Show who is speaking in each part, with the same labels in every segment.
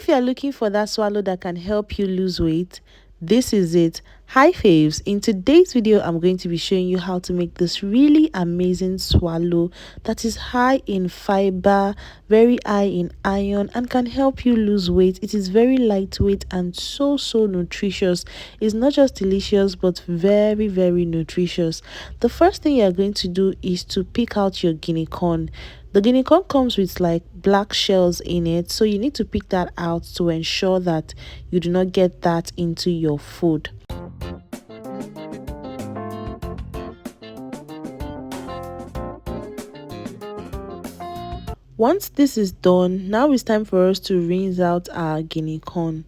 Speaker 1: if you are looking for that swallow that can help you lose weight, this is it. Hi faves, in today's video I'm going to be showing you how to make this really amazing swallow that is high in fiber, very high in iron, and can help you lose weight. It is very lightweight and so nutritious. It's not just delicious but very nutritious. The first thing you're going to do is to pick out your guinea corn. The guinea corn comes with like black shells in it, so you need to pick that out to ensure that you do not get that into your food. Once this is done, now it's time for us to rinse out our guinea corn.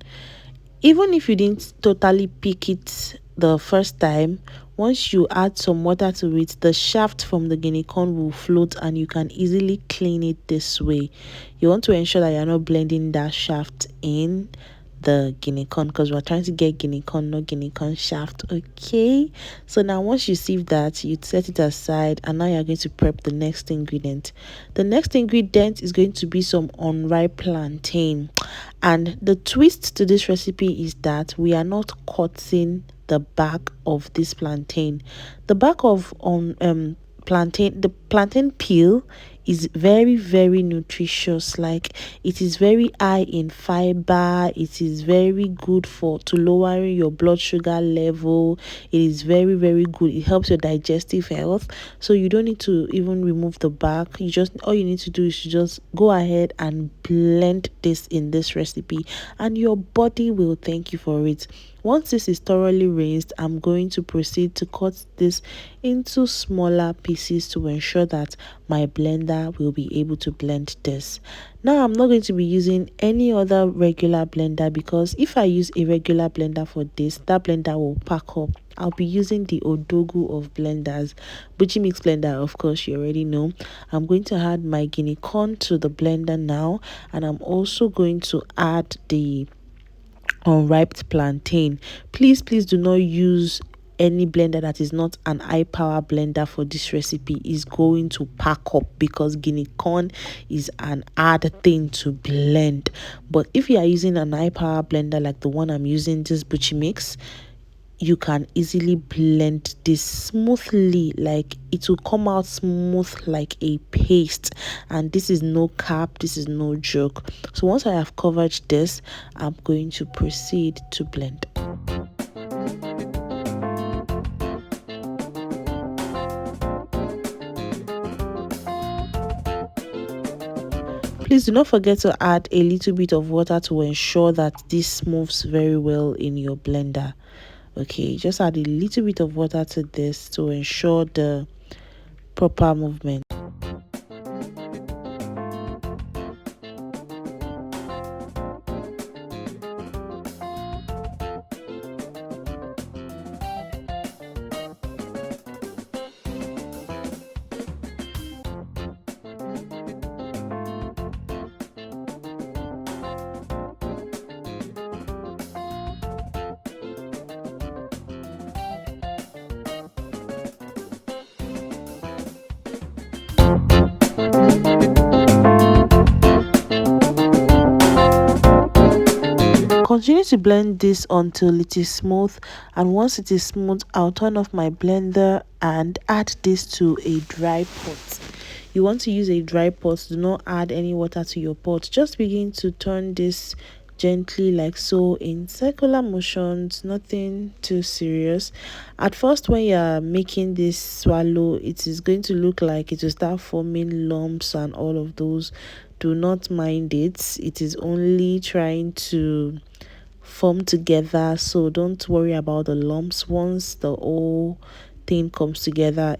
Speaker 1: Even if you didn't totally pick it the first time, once you add some water to it, the shaft from the guinea corn will float and you can easily clean it this way. You want to ensure that you're not blending that shaft in the guinea corn, because we're trying to get guinea corn, not guinea corn shaft. Okay, so now once you sieve that, you set it aside, and now you're going to prep the next ingredient. The next ingredient is going to be some unripe plantain, and the twist to this recipe is that we are not cutting the back of this plantain. The back of plantain, the plantain peel, is very nutritious. Like, it is very high in fiber. It is very good to lowering your blood sugar level. It is very good. It helps your digestive health, so you don't need to even remove the back. All you need to do is to just go ahead and blend this in this recipe, and your body will thank you for it. Once this is thoroughly rinsed, I'm going to proceed to cut this into smaller pieces to ensure that my blender will be able to blend this. Now, I'm not going to be using any other regular blender, because if I use a regular blender for this, that blender will pack up. I'll be using the Odogu of blenders, Buchi Mix blender, of course, you already know. I'm going to add my guinea corn to the blender now, and I'm also going to add the unripe plantain. Please do not use any blender that is not an high power blender for this recipe. Is going to pack up, because guinea corn is an hard thing to blend. But if you are using an high power blender like the one I'm using, this Buchi Mix, you can easily blend this smoothly. Like, it will come out smooth like a paste, and this is no cap, this is no joke. So once I have covered this, I'm going to proceed to blend. Please do not forget to add a little bit of water to ensure that this moves very well in your blender. Okay, just add a little bit of water to this to ensure the proper movement. Continue to blend this until it is smooth, and once it is smooth, I'll turn off my blender and add this to a dry pot. You want to use a dry pot. Do not add any water to your pot. Just begin to turn this gently like so in circular motions, nothing too serious. At first, when you're making this swallow, it is going to look like it will start forming lumps and all of those. Do not mind it. It is only trying to form together, so don't worry about the lumps. Once the whole thing comes together,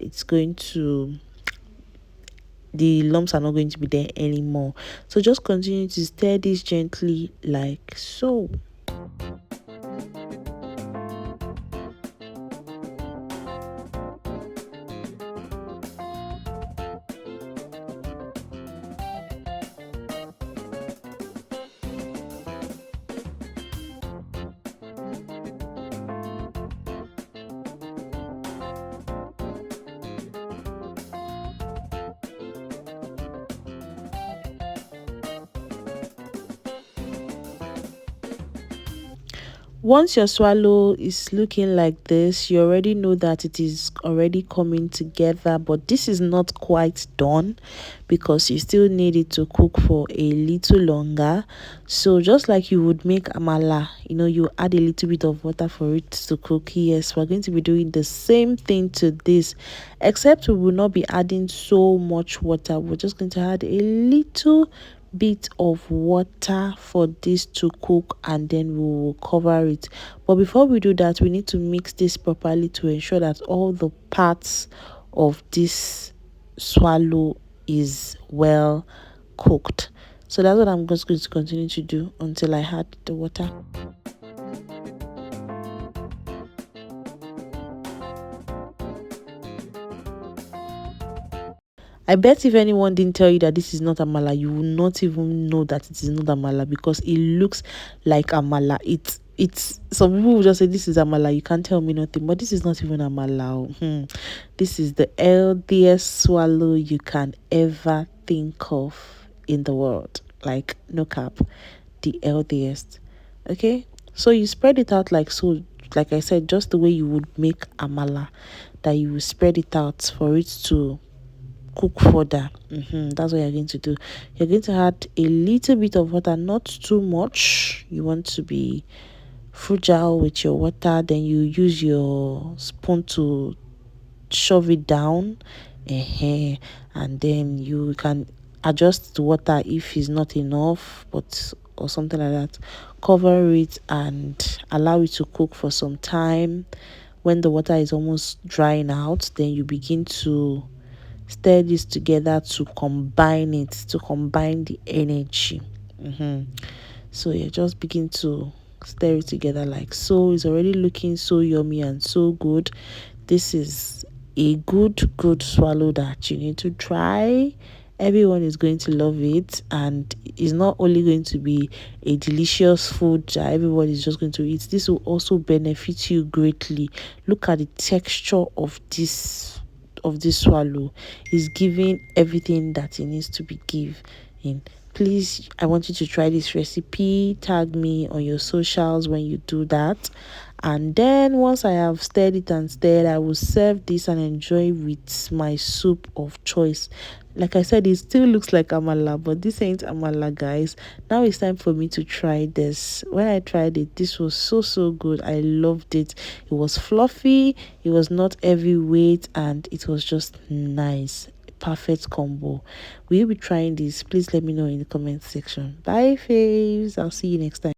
Speaker 1: the lumps are not going to be there anymore. So just continue to stir this gently like so. Once your swallow is looking like this, you already know that it is already coming together, but this is not quite done because you still need it to cook for a little longer. So just like you would make amala, you add a little bit of water for it to cook. Yes, we're going to be doing the same thing to this, except we will not be adding so much water. We're just going to add a little bit of water for this to cook, and then we will cover it. But before we do that, we need to mix this properly to ensure that all the parts of this swallow is well cooked. So that's what I'm just going to continue to do until I add the water. I bet if anyone didn't tell you that this is not amala, you will not even know that it is not amala because it looks like amala. It's some people will just say this is amala, you can't tell me nothing, but this is not even amala. This is the healthiest swallow you can ever think of in the world. Like, no cap, the healthiest. Okay, so you spread it out like so, like I said, just the way you would make amala, that you will spread it out for it to cook further. That's what you're going to do. You're going to add a little bit of water, not too much. You want to be frugal with your water. Then you use your spoon to shove it down, and then you can adjust the water if it's not enough, but or something like that. Cover it and allow it to cook for some time. When the water is almost drying out, then you begin to stir this together to combine it, to combine the energy. So yeah, just begin to stir it together like so. It's already looking so yummy and so good. This is a good swallow that you need to try. Everyone is going to love it, and it's not only going to be a delicious food that everybody is just going to eat. This will also benefit you greatly. Look at the texture of this swallow. Is giving everything that it needs to be given. Please, I want you to try this recipe. Tag me on your socials when you do that. And then once I have stirred it and stirred, I will serve this and enjoy with my soup of choice. Like I said, it still looks like amala, but this ain't amala, guys. Now it's time for me to try this. When I tried it, this was so good. I loved it. It was fluffy, it was not heavyweight, and it was just nice. Perfect combo. Will you be trying this? Please let me know in the comment section. Bye, faves. I'll see you next time.